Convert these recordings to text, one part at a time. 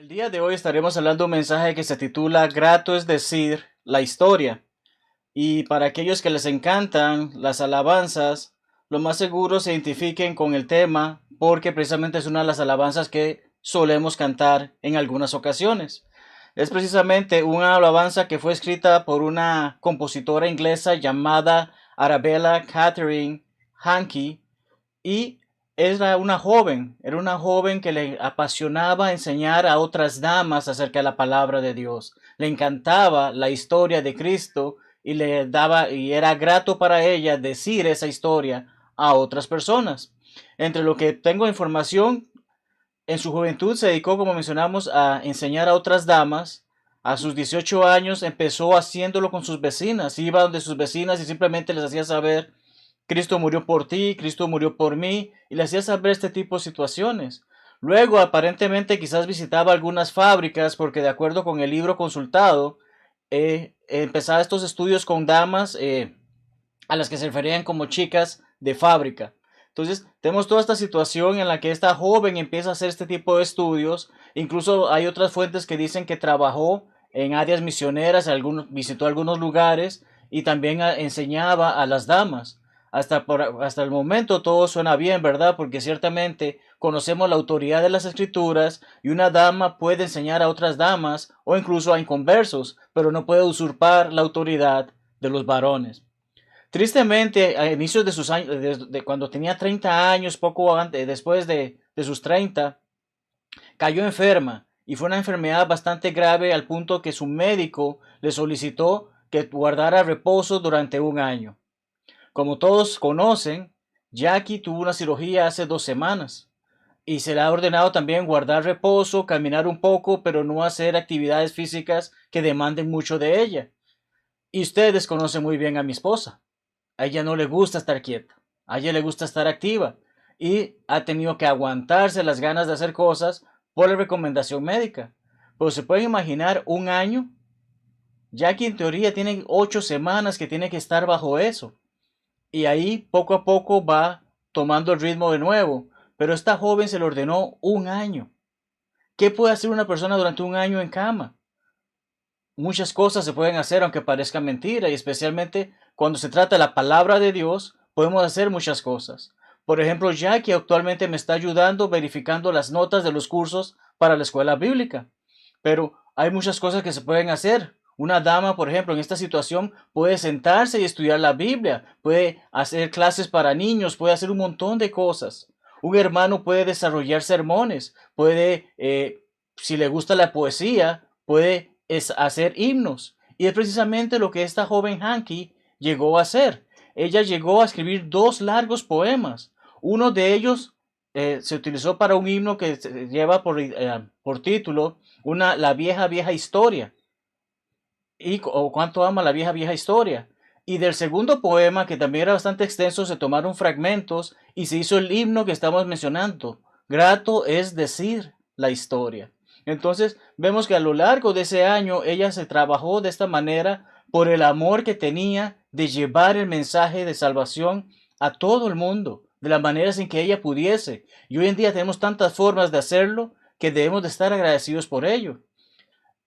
El día de hoy estaremos hablando de un mensaje que se titula Grato es decir, la historia. Y para aquellos que les encantan las alabanzas, lo más seguro se identifiquen con el tema porque precisamente es una de las alabanzas que solemos cantar en algunas ocasiones. Es precisamente una alabanza que fue escrita por una compositora inglesa llamada Arabella Catherine Hankey y era una joven que le apasionaba enseñar a otras damas acerca de la palabra de Dios. Le encantaba la historia de Cristo y era grato para ella decir esa historia a otras personas. Entre lo que tengo información, en su juventud se dedicó, como mencionamos, a enseñar a otras damas. A sus 18 años empezó haciéndolo con sus vecinas. Iba donde sus vecinas y simplemente les hacía saber: Cristo murió por ti, Cristo murió por mí, y le hacía saber este tipo de situaciones. Luego, aparentemente, quizás visitaba algunas fábricas porque, de acuerdo con el libro consultado, empezaba estos estudios con damas a las que se referían como chicas de fábrica. Entonces, tenemos toda esta situación en la que esta joven empieza a hacer este tipo de estudios. Incluso hay otras fuentes que dicen que trabajó en áreas misioneras, visitó algunos lugares y también enseñaba a las damas. Hasta el momento todo suena bien, ¿verdad? Porque ciertamente conocemos la autoridad de las escrituras y una dama puede enseñar a otras damas o incluso a inconversos, pero no puede usurpar la autoridad de los varones. Tristemente, a inicios de sus años, cuando tenía 30 años, poco antes, después de sus 30, cayó enferma y fue una enfermedad bastante grave al punto que su médico le solicitó que guardara reposo durante un año. Como todos conocen, Jackie tuvo una cirugía hace 2 semanas y se le ha ordenado también guardar reposo, caminar un poco, pero no hacer actividades físicas que demanden mucho de ella. Y ustedes conocen muy bien a mi esposa. A ella no le gusta estar quieta, a ella le gusta estar activa y ha tenido que aguantarse las ganas de hacer cosas por la recomendación médica. Pero se pueden imaginar un año, ya que en teoría tiene 8 semanas que tiene que estar bajo eso. Y ahí poco a poco va tomando el ritmo de nuevo. Pero esta joven se le ordenó un año. ¿Qué puede hacer una persona durante un año en cama? Muchas cosas se pueden hacer aunque parezca mentira, y especialmente cuando se trata de la palabra de Dios, podemos hacer muchas cosas. Por ejemplo, Jackie actualmente me está ayudando verificando las notas de los cursos para la escuela bíblica. Pero hay muchas cosas que se pueden hacer. Una dama, por ejemplo, en esta situación puede sentarse y estudiar la Biblia, puede hacer clases para niños, puede hacer un montón de cosas. Un hermano puede desarrollar sermones, si le gusta la poesía, puede hacer himnos. Y es precisamente lo que esta joven Hankey llegó a hacer. Ella llegó a escribir 2 largos poemas. Uno de ellos se utilizó para un himno que lleva por título La vieja, vieja historia. O cuánto ama la vieja, vieja historia. Y del segundo poema, que también era bastante extenso, se tomaron fragmentos y se hizo el himno que estamos mencionando. Grato es decir la historia. Entonces vemos que a lo largo de ese año ella se trabajó de esta manera por el amor que tenía de llevar el mensaje de salvación a todo el mundo, de las maneras en que ella pudiese. Y hoy en día tenemos tantas formas de hacerlo que debemos de estar agradecidos por ello.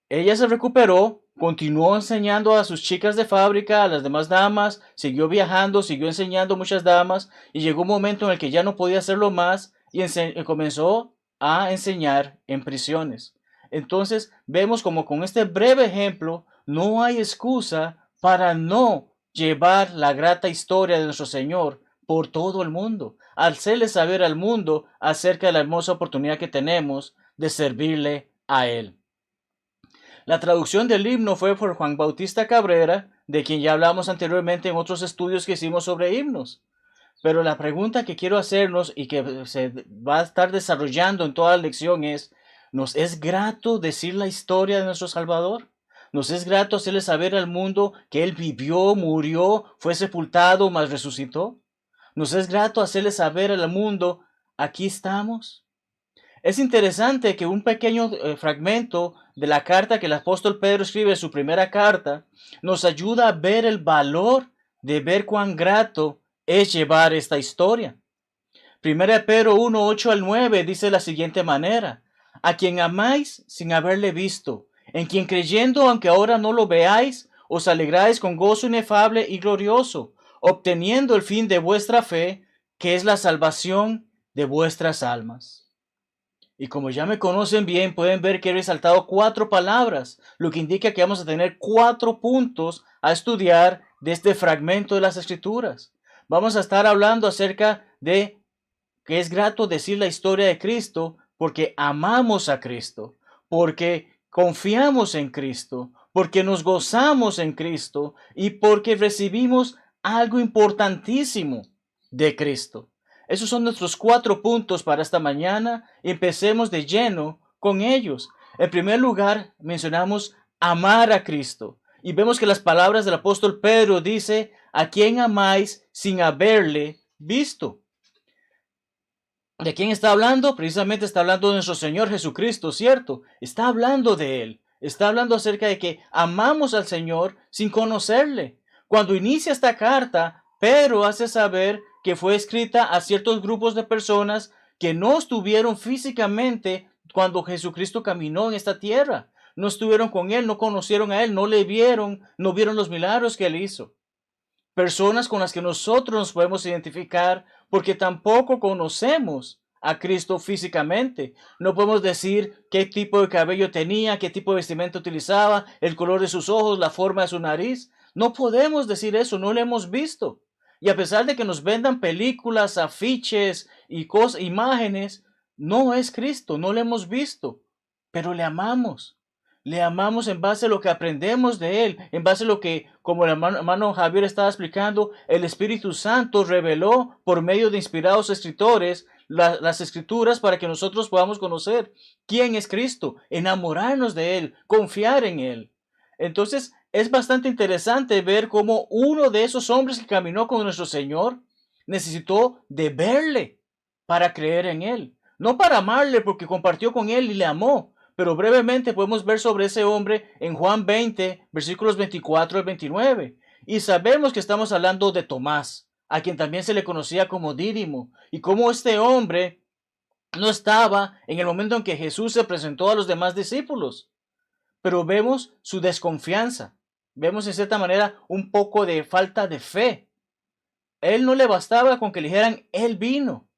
Ella se recuperó, continuó enseñando a sus chicas de fábrica, a las demás damas, siguió viajando, siguió enseñando a muchas damas y llegó un momento en el que ya no podía hacerlo más y comenzó a enseñar en prisiones. Entonces vemos como con este breve ejemplo no hay excusa para no llevar la grata historia de nuestro Señor por todo el mundo, hacerle saber al mundo acerca de la hermosa oportunidad que tenemos de servirle a Él. La traducción del himno fue por Juan Bautista Cabrera, de quien ya hablamos anteriormente en otros estudios que hicimos sobre himnos. Pero la pregunta que quiero hacernos y que se va a estar desarrollando en toda la lección es: ¿nos es grato decir la historia de nuestro Salvador? ¿Nos es grato hacerle saber al mundo que Él vivió, murió, fue sepultado, mas resucitó? ¿Nos es grato hacerle saber al mundo: aquí estamos? Es interesante que un pequeño fragmento de la carta que el apóstol Pedro escribe en su primera carta nos ayuda a ver el valor de ver cuán grato es llevar esta historia. Primera de Pedro 1, 8 al 9 dice de la siguiente manera: a quien amáis sin haberle visto, en quien creyendo, aunque ahora no lo veáis, os alegráis con gozo inefable y glorioso, obteniendo el fin de vuestra fe, que es la salvación de vuestras almas. Y como ya me conocen bien, pueden ver que he resaltado 4 palabras, lo que indica que vamos a tener 4 puntos a estudiar de este fragmento de las Escrituras. Vamos a estar hablando acerca de que es grato decir la historia de Cristo porque amamos a Cristo, porque confiamos en Cristo, porque nos gozamos en Cristo y porque recibimos algo importantísimo de Cristo. Esos son nuestros 4 puntos para esta mañana. Empecemos de lleno con ellos. En primer lugar, mencionamos amar a Cristo. Y vemos que las palabras del apóstol Pedro dice, ¿a quién amáis sin haberle visto? ¿De quién está hablando? Precisamente está hablando de nuestro Señor Jesucristo, ¿cierto? Está hablando de Él. Está hablando acerca de que amamos al Señor sin conocerle. Cuando inicia esta carta, Pedro hace saber que fue escrita a ciertos grupos de personas que no estuvieron físicamente cuando Jesucristo caminó en esta tierra. No estuvieron con Él, no conocieron a Él, no le vieron, no vieron los milagros que Él hizo. Personas con las que nosotros nos podemos identificar porque tampoco conocemos a Cristo físicamente. No podemos decir qué tipo de cabello tenía, qué tipo de vestimenta utilizaba, el color de sus ojos, la forma de su nariz. No podemos decir eso, no lo hemos visto. Y a pesar de que nos vendan películas, afiches y imágenes, no es Cristo, no lo hemos visto, pero le amamos. Le amamos en base a lo que aprendemos de Él, en base a lo que, como el hermano Javier estaba explicando, el Espíritu Santo reveló por medio de inspirados escritores las Escrituras para que nosotros podamos conocer quién es Cristo, enamorarnos de Él, confiar en Él. Entonces, es bastante interesante ver cómo uno de esos hombres que caminó con nuestro Señor necesitó de verle para creer en Él. No para amarle porque compartió con Él y le amó, pero brevemente podemos ver sobre ese hombre en Juan 20, versículos 24 al 29. Y sabemos que estamos hablando de Tomás, a quien también se le conocía como Dídimo, y cómo este hombre no estaba en el momento en que Jesús se presentó a los demás discípulos. Pero vemos su desconfianza, vemos en cierta manera un poco de falta de fe. Él no le bastaba con que le dijeran, Él vino.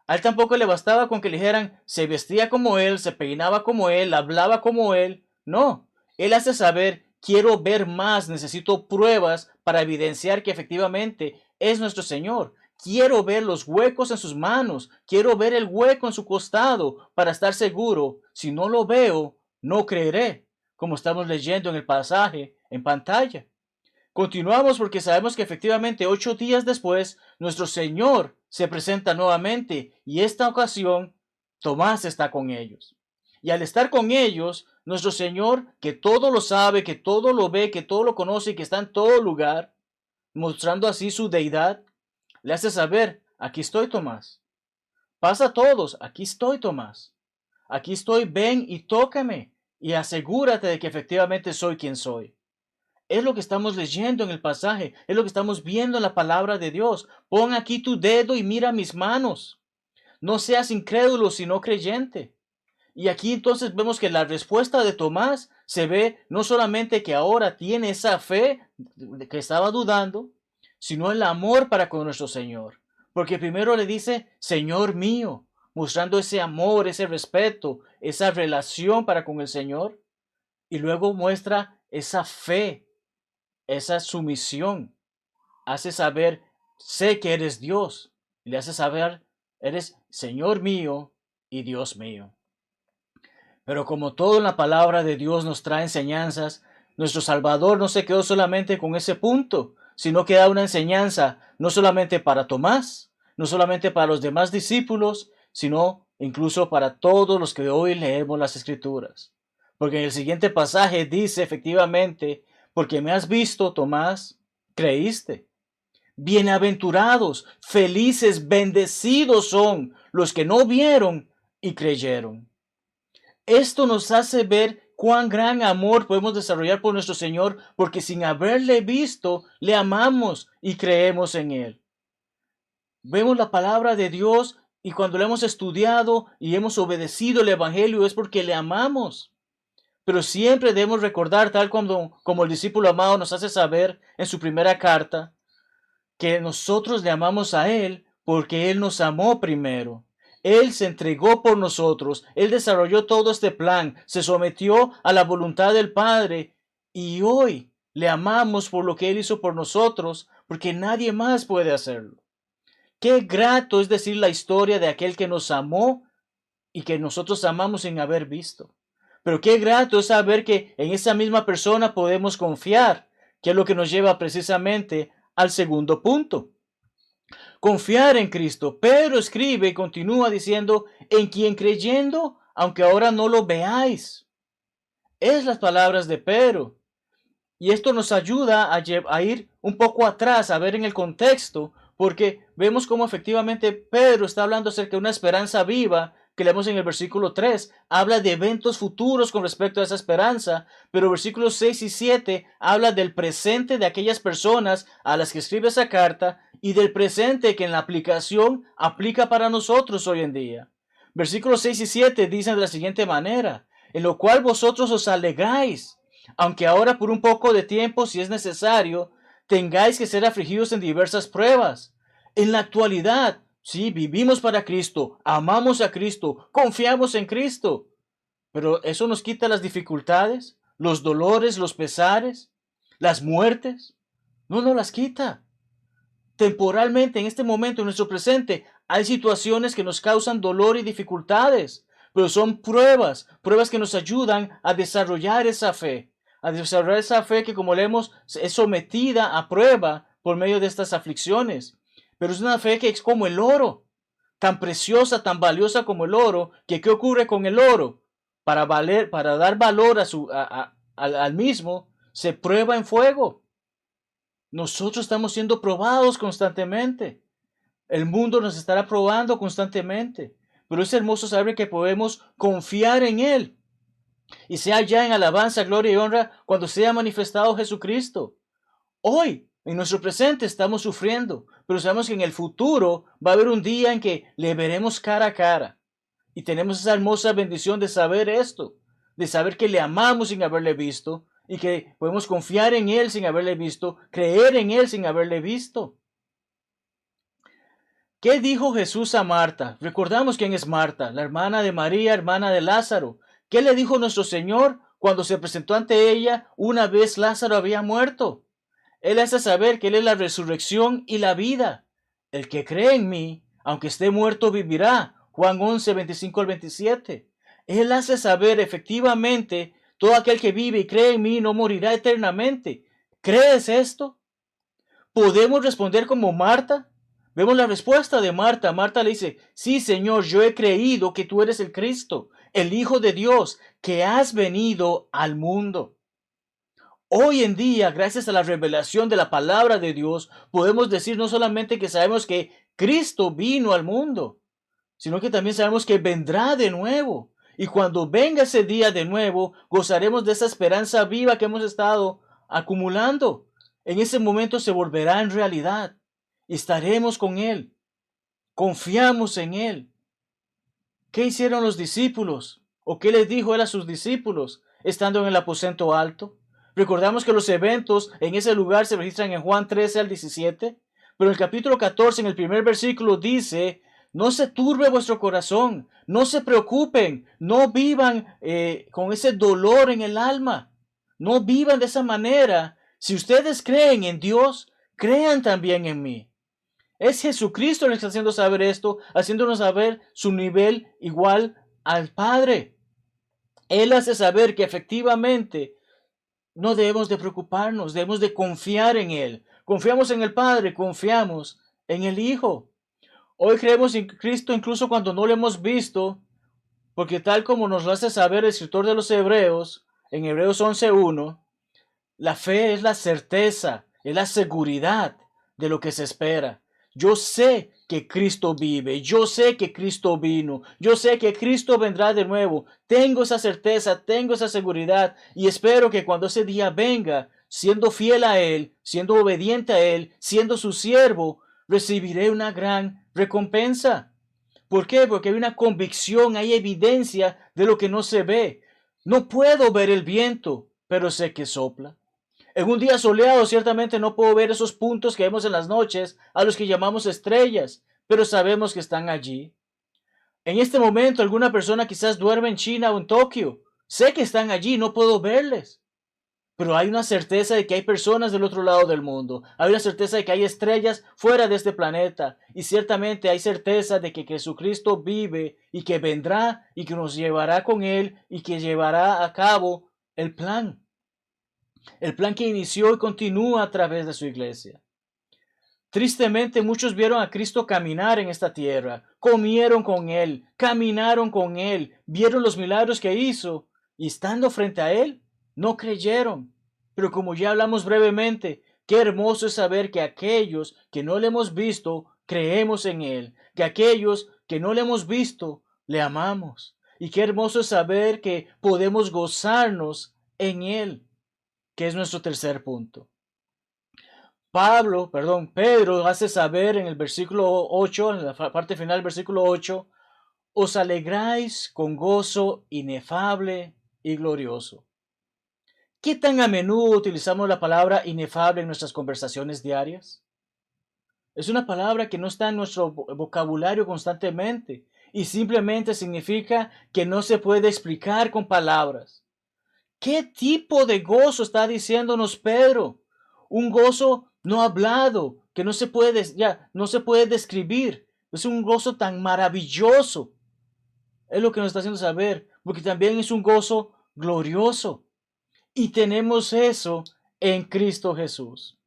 A él tampoco le bastaba con que le dijeran, se vestía como él, se peinaba como él, hablaba como él. No, él hace saber, quiero ver más, necesito pruebas para evidenciar que efectivamente es nuestro Señor. Quiero ver los huecos en sus manos, quiero ver el hueco en su costado para estar seguro. Si no lo veo, no creeré, como estamos leyendo en el pasaje en pantalla. Continuamos porque sabemos que efectivamente 8 días después nuestro Señor se presenta nuevamente y esta ocasión Tomás está con ellos. Y al estar con ellos, nuestro Señor, que todo lo sabe, que todo lo ve, que todo lo conoce y que está en todo lugar, mostrando así su deidad, le hace saber, aquí estoy Tomás. Pasa a todos, aquí estoy Tomás. Aquí estoy, ven y tócame y asegúrate de que efectivamente soy quien soy. Es lo que estamos leyendo en el pasaje, es lo que estamos viendo en la palabra de Dios. Pon aquí tu dedo y mira mis manos. No seas incrédulo, sino creyente. Y aquí entonces vemos que la respuesta de Tomás se ve no solamente que ahora tiene esa fe que estaba dudando, sino el amor para con nuestro Señor. Porque primero le dice, Señor mío, mostrando ese amor, ese respeto, esa relación para con el Señor. Y luego muestra esa fe, esa sumisión. Hace saber, sé que eres Dios. Le hace saber, eres Señor mío y Dios mío. Pero como todo en la palabra de Dios nos trae enseñanzas, nuestro Salvador no se quedó solamente con ese punto, sino que da una enseñanza no solamente para Tomás, no solamente para los demás discípulos, sino incluso para todos los que hoy leemos las Escrituras. Porque en el siguiente pasaje dice efectivamente, porque me has visto, Tomás, creíste. Bienaventurados, felices, bendecidos son los que no vieron y creyeron. Esto nos hace ver cuán gran amor podemos desarrollar por nuestro Señor, porque sin haberle visto, le amamos y creemos en Él. Vemos la palabra de Dios Y cuando lo hemos estudiado y hemos obedecido el Evangelio es porque le amamos. Pero siempre debemos recordar, tal como el discípulo amado nos hace saber en su primera carta, que nosotros le amamos a Él porque Él nos amó primero. Él se entregó por nosotros, Él desarrolló todo este plan, se sometió a la voluntad del Padre y hoy le amamos por lo que Él hizo por nosotros, porque nadie más puede hacerlo. Qué grato es decir la historia de aquel que nos amó y que nosotros amamos sin haber visto. Pero qué grato es saber que en esa misma persona podemos confiar, que es lo que nos lleva precisamente al segundo punto. Confiar en Cristo. Pedro escribe y continúa diciendo, en quien creyendo, aunque ahora no lo veáis. Es las palabras de Pedro. Y esto nos ayuda a ir un poco atrás, a ver en el contexto, porque vemos cómo efectivamente Pedro está hablando acerca de una esperanza viva que leemos en el versículo 3. Habla de eventos futuros con respecto a esa esperanza, pero versículos 6 y 7 habla del presente de aquellas personas a las que escribe esa carta y del presente que en la aplicación aplica para nosotros hoy en día. Versículos 6 y 7 dicen de la siguiente manera, en lo cual vosotros os alegráis, aunque ahora por un poco de tiempo, si es necesario, tengáis que ser afligidos en diversas pruebas. En la actualidad, sí, vivimos para Cristo, amamos a Cristo, confiamos en Cristo, pero eso nos quita las dificultades, los dolores, los pesares, las muertes. No nos las quita. Temporalmente, en este momento, en nuestro presente, hay situaciones que nos causan dolor y dificultades, pero son pruebas que nos ayudan a desarrollar esa fe, que como leemos es sometida a prueba por medio de estas aflicciones. Pero es una fe que es como el oro, tan preciosa, tan valiosa como el oro, que ¿qué ocurre con el oro? Para dar valor al mismo, se prueba en fuego. Nosotros estamos siendo probados constantemente. El mundo nos estará probando constantemente. Pero es hermoso saber que podemos confiar en Él. Y sea ya en alabanza, gloria y honra cuando sea manifestado Jesucristo. Hoy, en nuestro presente, estamos sufriendo. Pero sabemos que en el futuro va a haber un día en que le veremos cara a cara. Y tenemos esa hermosa bendición de saber esto. De saber que le amamos sin haberle visto y que podemos confiar en Él sin haberle visto, creer en Él sin haberle visto. ¿Qué dijo Jesús a Marta? Recordamos quién es Marta, la hermana de María, hermana de Lázaro. ¿Qué le dijo nuestro Señor cuando se presentó ante ella una vez Lázaro había muerto? Él hace saber que Él es la resurrección y la vida. El que cree en mí, aunque esté muerto, vivirá. Juan 11, 25 al 27. Él hace saber efectivamente todo aquel que vive y cree en mí no morirá eternamente. ¿Crees esto? ¿Podemos responder como Marta? Vemos la respuesta de Marta. Marta le dice, sí, Señor, yo he creído que tú eres el Cristo, el Hijo de Dios, que has venido al mundo. Hoy en día, gracias a la revelación de la palabra de Dios, podemos decir no solamente que sabemos que Cristo vino al mundo, sino que también sabemos que vendrá de nuevo. Y cuando venga ese día de nuevo, gozaremos de esa esperanza viva que hemos estado acumulando. En ese momento se volverá en realidad. Estaremos con Él. Confiamos en Él. ¿Qué hicieron los discípulos? ¿O qué les dijo Él a sus discípulos estando en el aposento alto? Recordamos que los eventos en ese lugar se registran en Juan 13 al 17, pero en el capítulo 14, en el primer versículo dice, no se turbe vuestro corazón, no se preocupen, no vivan con ese dolor en el alma, no vivan de esa manera. Si ustedes creen en Dios, crean también en mí. Es Jesucristo el que está haciendo saber esto, haciéndonos saber su nivel igual al Padre. Él hace saber que efectivamente no debemos de preocuparnos, debemos de confiar en Él. Confiamos en el Padre, confiamos en el Hijo. Hoy creemos en Cristo incluso cuando no lo hemos visto, porque tal como nos lo hace saber el escritor de los Hebreos, en Hebreos 11:1, la fe es la certeza, es la seguridad de lo que se espera. Yo sé que Cristo vive, yo sé que Cristo vino, yo sé que Cristo vendrá de nuevo. Tengo esa certeza, tengo esa seguridad y espero que cuando ese día venga, siendo fiel a Él, siendo obediente a Él, siendo su siervo, recibiré una gran recompensa. ¿Por qué? Porque hay una convicción, hay evidencia de lo que no se ve. No puedo ver el viento, pero sé que sopla. En un día soleado ciertamente no puedo ver esos puntos que vemos en las noches, a los que llamamos estrellas, pero sabemos que están allí. En este momento alguna persona quizás duerme en China o en Tokio. Sé que están allí, no puedo verles. Pero hay una certeza de que hay personas del otro lado del mundo. Hay una certeza de que hay estrellas fuera de este planeta. Y ciertamente hay certeza de que Jesucristo vive y que vendrá y que nos llevará con Él y que llevará a cabo el plan. El plan que inició y continúa a través de su iglesia. Tristemente muchos vieron a Cristo caminar en esta tierra, comieron con Él, caminaron con Él, vieron los milagros que hizo y estando frente a Él, no creyeron. Pero como ya hablamos brevemente, qué hermoso es saber que aquellos que no le hemos visto, creemos en Él, que aquellos que no le hemos visto, le amamos. Y qué hermoso es saber que podemos gozarnos en Él, que es nuestro tercer punto. Pedro hace saber en el versículo 8, en la parte final del versículo 8, os alegráis con gozo inefable y glorioso. ¿Qué tan a menudo utilizamos la palabra inefable en nuestras conversaciones diarias? Es una palabra que no está en nuestro vocabulario constantemente y simplemente significa que no se puede explicar con palabras. ¿Qué tipo de gozo está diciéndonos Pedro? Un gozo no hablado, que no se puede describir. Es un gozo tan maravilloso. Es lo que nos está haciendo saber, porque también es un gozo glorioso. Y tenemos eso en Cristo Jesús.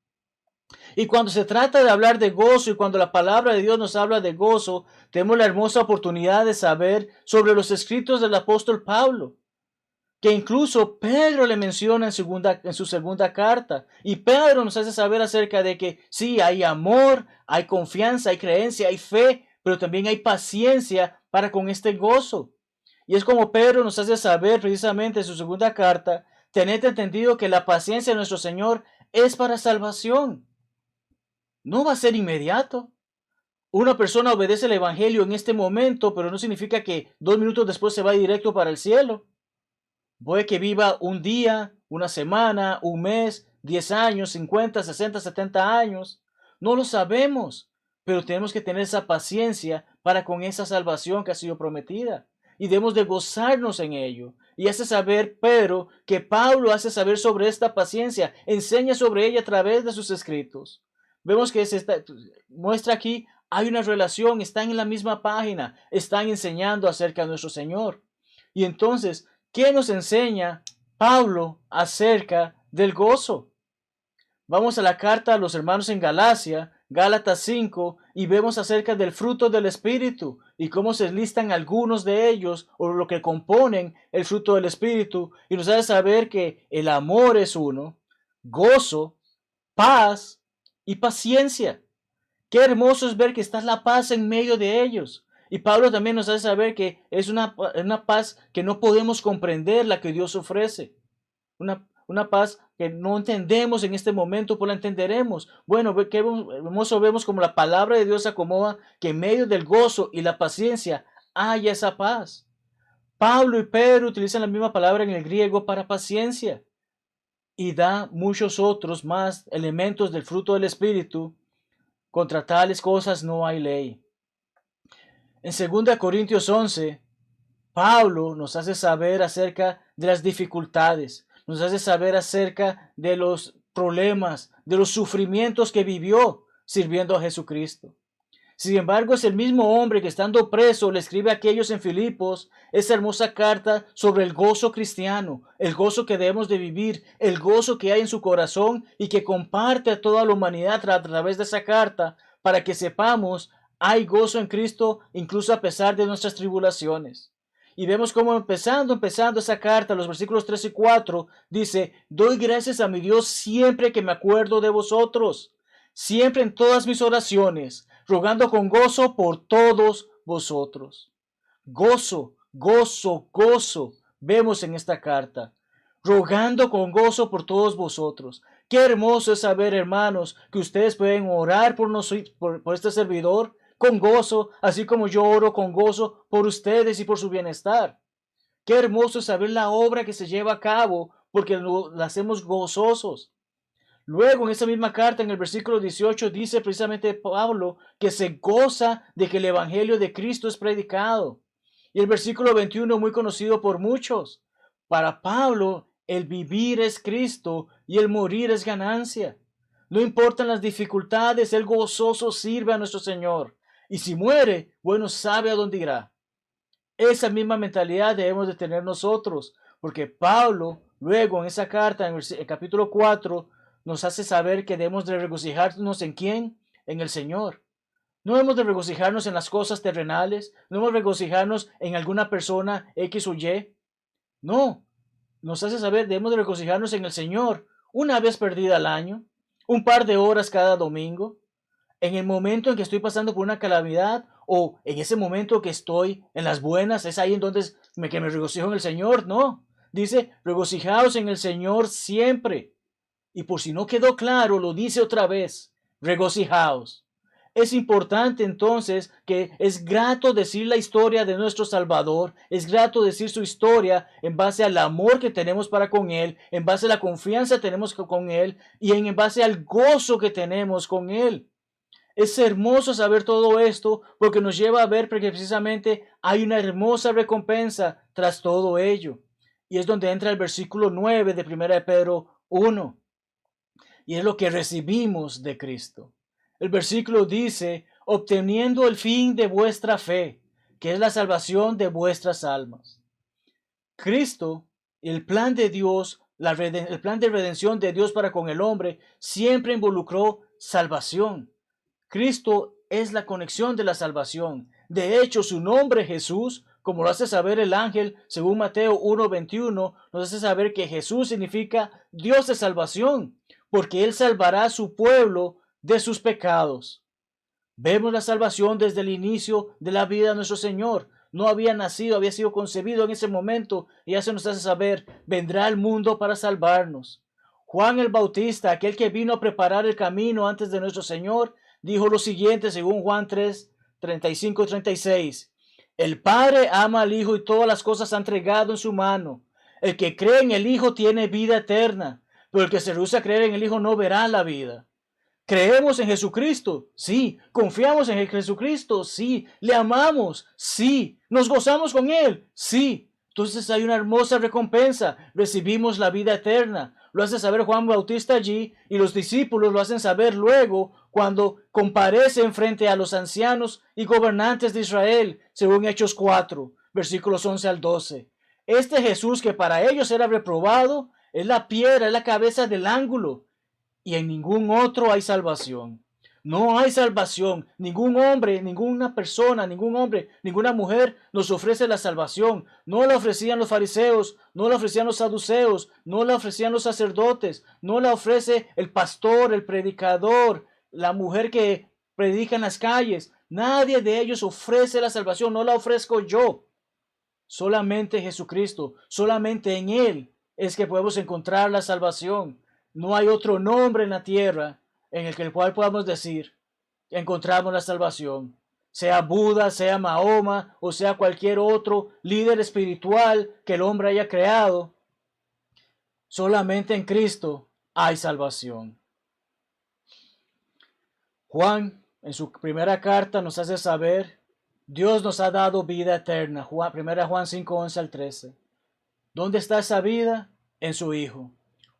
Y cuando se trata de hablar de gozo y cuando la palabra de Dios nos habla de gozo, tenemos la hermosa oportunidad de saber sobre los escritos del apóstol Pablo, que incluso Pedro le menciona en su segunda carta. Y Pedro nos hace saber acerca de que sí, hay amor, hay confianza, hay creencia, hay fe, pero también hay paciencia para con este gozo. Y es como Pedro nos hace saber precisamente en su segunda carta, tened entendido que la paciencia de nuestro Señor es para salvación. No va a ser inmediato. Una persona obedece el Evangelio en este momento, pero no significa que 2 minutos después se va directo para el cielo. Puede que viva un día, una semana, un mes, 10 años, 50, 60, 70 años. No lo sabemos, pero tenemos que tener esa paciencia para con esa salvación que ha sido prometida. Y debemos de gozarnos en ello. Y hace saber Pedro que Pablo hace saber sobre esta paciencia, enseña sobre ella a través de sus escritos. Vemos que muestra aquí, hay una relación, están en la misma página, están enseñando acerca de nuestro Señor. Y entonces, ¿qué nos enseña Pablo acerca del gozo? Vamos a la carta a los hermanos en Galacia, Gálatas 5, y vemos acerca del fruto del Espíritu y cómo se listan algunos de ellos o lo que componen el fruto del Espíritu. Y nos hace saber que el amor es uno, gozo, paz y paciencia. Qué hermoso es ver que está la paz en medio de ellos. Y Pablo también nos hace saber que es una paz que no podemos comprender la que Dios ofrece. Una paz que no entendemos en este momento, pues la entenderemos. Bueno, qué hermoso vemos como la palabra de Dios acomoda que en medio del gozo y la paciencia haya esa paz. Pablo y Pedro utilizan la misma palabra en el griego para paciencia y da muchos otros más elementos del fruto del Espíritu. Contra tales cosas no hay ley. En 2 Corintios 11, Pablo nos hace saber acerca de las dificultades, nos hace saber acerca de los problemas, de los sufrimientos que vivió sirviendo a Jesucristo. Sin embargo, es el mismo hombre que estando preso le escribe a aquellos en Filipos esa hermosa carta sobre el gozo cristiano, el gozo que debemos de vivir, el gozo que hay en su corazón y que comparte a toda la humanidad a través de esa carta para que sepamos hay gozo en Cristo incluso a pesar de nuestras tribulaciones. Y vemos cómo empezando esa carta, los versículos 3 y 4, dice, doy gracias a mi Dios siempre que me acuerdo de vosotros, siempre en todas mis oraciones, rogando con gozo por todos vosotros. Gozo, gozo, gozo, vemos en esta carta, rogando con gozo por todos vosotros. Qué hermoso es saber, hermanos, que ustedes pueden orar por este servidor con gozo, así como yo oro con gozo por ustedes y por su bienestar. Qué hermoso saber la obra que se lleva a cabo, porque la hacemos gozosos. Luego, en esa misma carta, en el versículo 18, dice precisamente Pablo que se goza de que el evangelio de Cristo es predicado. Y el versículo 21, muy conocido por muchos. Para Pablo, el vivir es Cristo y el morir es ganancia. No importan las dificultades, el gozoso sirve a nuestro Señor. Y si muere, bueno, sabe a dónde irá. Esa misma mentalidad debemos de tener nosotros, porque Pablo, luego en esa carta, en el capítulo 4, nos hace saber que debemos de regocijarnos en quién, en el Señor. No hemos de regocijarnos en las cosas terrenales, no hemos de regocijarnos en alguna persona X o Y. No, nos hace saber, debemos de regocijarnos en el Señor una vez perdida al año, un par de horas cada domingo, en el momento en que estoy pasando por una calamidad o en ese momento que estoy en las buenas, es ahí entonces que me regocijo en el Señor. No, dice, regocijaos en el Señor siempre. Y por si no quedó claro, lo dice otra vez, regocijaos. Es importante entonces que es grato decir la historia de nuestro Salvador, es grato decir su historia en base al amor que tenemos para con Él, en base a la confianza que tenemos con Él y en base al gozo que tenemos con Él. Es hermoso saber todo esto porque nos lleva a ver que precisamente hay una hermosa recompensa tras todo ello. Y es donde entra el versículo 9 de 1 de Pedro 1. Y es lo que recibimos de Cristo. El versículo dice, obteniendo el fin de vuestra fe, que es la salvación de vuestras almas. Cristo, el plan de Dios, el plan de redención de Dios para con el hombre, siempre involucró salvación. Cristo es la conexión de la salvación. De hecho, su nombre Jesús, como lo hace saber el ángel, según Mateo 1:21, nos hace saber que Jesús significa Dios de salvación, porque Él salvará a su pueblo de sus pecados. Vemos la salvación desde el inicio de la vida de nuestro Señor. No había nacido, había sido concebido en ese momento, y ya se nos hace saber, vendrá al mundo para salvarnos. Juan el Bautista, aquel que vino a preparar el camino antes de nuestro Señor, dijo lo siguiente según Juan 3:35-36. El Padre ama al Hijo y todas las cosas ha entregado en su mano. El que cree en el Hijo tiene vida eterna, pero el que se rehúsa a creer en el Hijo no verá la vida. ¿Creemos en Jesucristo? Sí. ¿Confiamos en Jesucristo? Sí. ¿Le amamos? Sí. ¿Nos gozamos con Él? Sí. Entonces hay una hermosa recompensa. Recibimos la vida eterna. Lo hace saber Juan Bautista allí y los discípulos lo hacen saber luego cuando comparecen frente a los ancianos y gobernantes de Israel, según Hechos 4, versículos 11 al 12. Este Jesús que para ellos era reprobado, es la piedra, es la cabeza del ángulo. Y en ningún otro hay salvación. No hay salvación. Ningún hombre, ninguna persona, ningún hombre, ninguna mujer nos ofrece la salvación. No la ofrecían los fariseos, no la ofrecían los saduceos, no la ofrecían los sacerdotes, no la ofrece el pastor, el predicador, la mujer que predica en las calles. Nadie de ellos ofrece la salvación, no la ofrezco yo. Solamente Jesucristo, solamente en Él es que podemos encontrar la salvación. No hay otro nombre en la tierra en el cual podamos decir encontramos la salvación. Sea Buda, sea Mahoma o sea cualquier otro líder espiritual que el hombre haya creado. Solamente en Cristo hay salvación. Juan, en su primera carta, nos hace saber, Dios nos ha dado vida eterna. 1 Juan 5:11 al 13. ¿Dónde está esa vida? En su Hijo.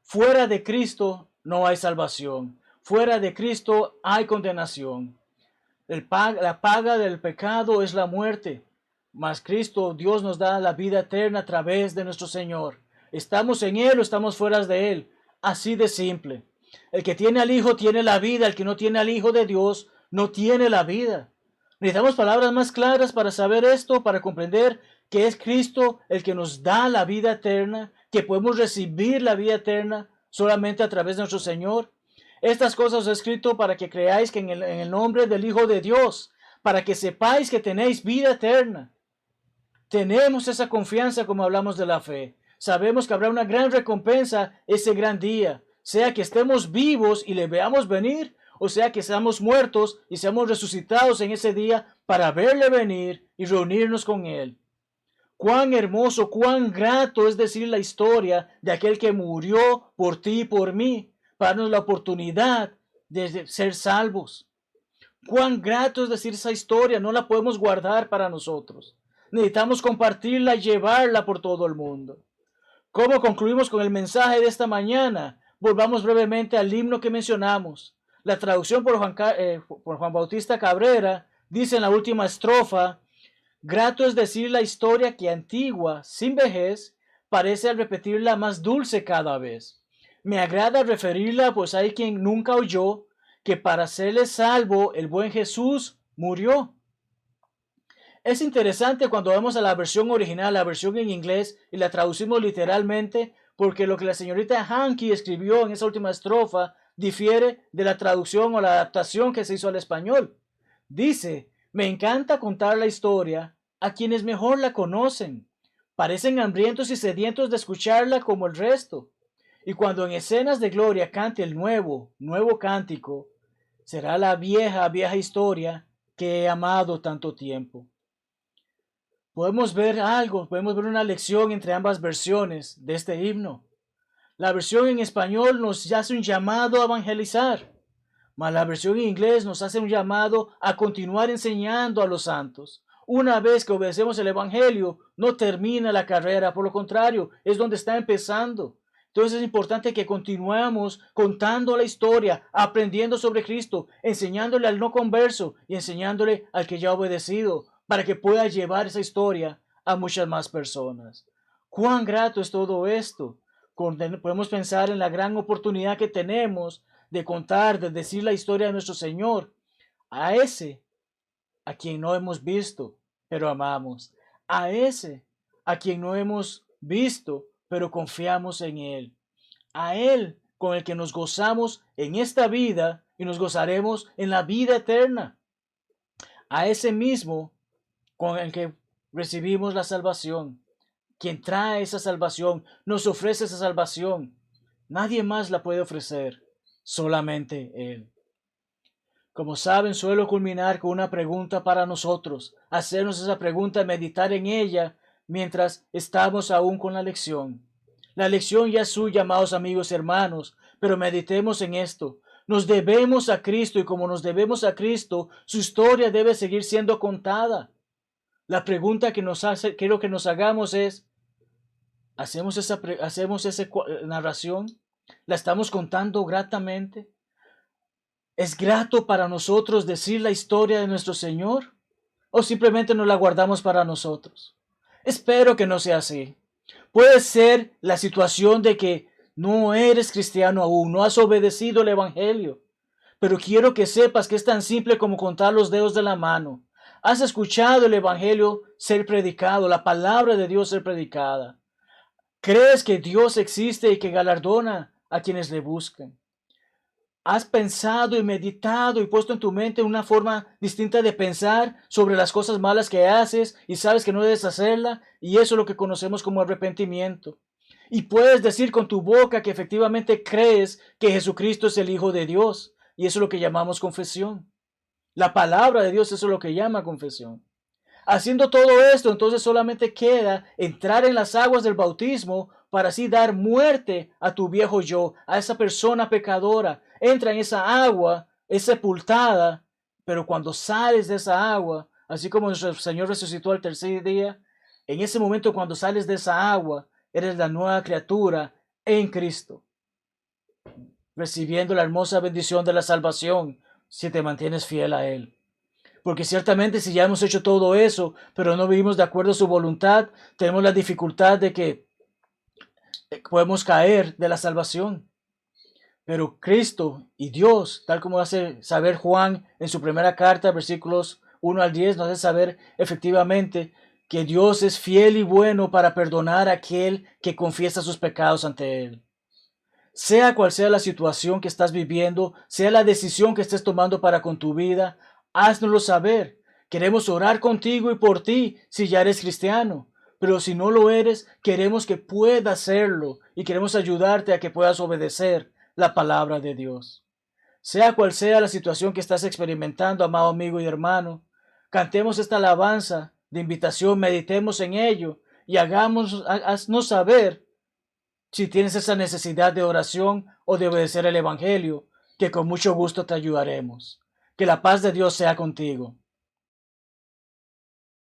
Fuera de Cristo no hay salvación. Fuera de Cristo hay condenación. La paga del pecado es la muerte. Mas Cristo, Dios nos da la vida eterna a través de nuestro Señor. ¿Estamos en Él o estamos fuera de Él? Así de simple. El que tiene al Hijo tiene la vida. El que no tiene al Hijo de Dios no tiene la vida. Necesitamos palabras más claras para saber esto, para comprender que es Cristo el que nos da la vida eterna, que podemos recibir la vida eterna solamente a través de nuestro Señor. Estas cosas os he escrito para que creáis que en el nombre del Hijo de Dios, para que sepáis que tenéis vida eterna. Tenemos esa confianza como hablamos de la fe. Sabemos que habrá una gran recompensa ese gran día, sea que estemos vivos y le veamos venir, o sea que seamos muertos y seamos resucitados en ese día para verle venir y reunirnos con Él. Cuán hermoso, cuán grato es decir la historia de aquel que murió por ti y por mí, para darnos la oportunidad de ser salvos. Cuán grato es decir esa historia, no la podemos guardar para nosotros. Necesitamos compartirla y llevarla por todo el mundo. ¿Cómo concluimos con el mensaje de esta mañana? Volvamos brevemente al himno que mencionamos. La traducción por Juan Bautista Cabrera dice en la última estrofa: grato es decir la historia que antigua, sin vejez, parece al repetirla más dulce cada vez. Me agrada referirla, pues hay quien nunca oyó que para serle salvo el buen Jesús murió. Es interesante cuando vamos a la versión original, la versión en inglés, y la traducimos literalmente, porque lo que la señorita Hankey escribió en esa última estrofa difiere de la traducción o la adaptación que se hizo al español. Dice: me encanta contar la historia a quienes mejor la conocen. Parecen hambrientos y sedientos de escucharla como el resto. Y cuando en escenas de gloria cante el nuevo cántico, será la vieja historia que he amado tanto tiempo. Podemos ver algo, podemos ver una lección entre ambas versiones de este himno. La versión en español nos hace un llamado a evangelizar, mas la versión en inglés nos hace un llamado a continuar enseñando a los santos. Una vez que obedecemos el evangelio, no termina la carrera, por lo contrario, es donde está empezando. Entonces es importante que continuemos contando la historia, aprendiendo sobre Cristo, enseñándole al no converso y enseñándole al que ya ha obedecido, para que pueda llevar esa historia a muchas más personas. Cuán grato es todo esto. Podemos pensar en la gran oportunidad que tenemos de contar, de decir la historia de nuestro Señor a ese a quien no hemos visto, pero amamos, a ese a quien no hemos visto, pero confiamos en Él, a Él con el que nos gozamos en esta vida y nos gozaremos en la vida eterna, a ese mismo con el que recibimos la salvación, quien trae esa salvación, nos ofrece esa salvación. Nadie más la puede ofrecer, solamente Él. Como saben, suelo culminar con una pregunta para nosotros, hacernos esa pregunta, meditar en ella mientras estamos aún con la lección. La lección ya es suya, amados amigos y hermanos, pero meditemos en esto. Nos debemos a Cristo y como nos debemos a Cristo, su historia debe seguir siendo contada. La pregunta que quiero que nos hagamos es: ¿hacemos esa narración? ¿La estamos contando gratamente? ¿Es grato para nosotros decir la historia de nuestro Señor? ¿O simplemente nos la guardamos para nosotros? Espero que no sea así. Puede ser la situación de que no eres cristiano aún, no has obedecido el Evangelio. Pero quiero que sepas que es tan simple como contar los dedos de la mano. Has escuchado el Evangelio ser predicado, la palabra de Dios ser predicada. ¿Crees que Dios existe y que galardona a quienes le buscan? ¿Has pensado y meditado y puesto en tu mente una forma distinta de pensar sobre las cosas malas que haces y sabes que no debes hacerla? Y eso es lo que conocemos como arrepentimiento. Y puedes decir con tu boca que efectivamente crees que Jesucristo es el Hijo de Dios. Y eso es lo que llamamos confesión. La palabra de Dios, eso es lo que llama confesión. Haciendo todo esto, entonces solamente queda entrar en las aguas del bautismo para así dar muerte a tu viejo yo, a esa persona pecadora. Entra en esa agua, es sepultada, pero cuando sales de esa agua, así como nuestro Señor resucitó al tercer día, en ese momento cuando sales de esa agua, eres la nueva criatura en Cristo, recibiendo la hermosa bendición de la salvación si te mantienes fiel a Él. Porque ciertamente si ya hemos hecho todo eso, pero no vivimos de acuerdo a su voluntad, tenemos la dificultad de que podemos caer de la salvación. Pero Cristo y Dios, tal como hace saber Juan en su primera carta, versículos 1 al 10, nos hace saber efectivamente que Dios es fiel y bueno para perdonar a aquel que confiesa sus pecados ante Él. Sea cual sea la situación que estás viviendo, sea la decisión que estés tomando para con tu vida, háznoslo saber. Queremos orar contigo y por ti si ya eres cristiano. Pero si no lo eres, queremos que puedas serlo y queremos ayudarte a que puedas obedecer la palabra de Dios. Sea cual sea la situación que estás experimentando, amado amigo y hermano, cantemos esta alabanza de invitación, meditemos en ello y haznos saber si tienes esa necesidad de oración o de obedecer el Evangelio, que con mucho gusto te ayudaremos. Que la paz de Dios sea contigo.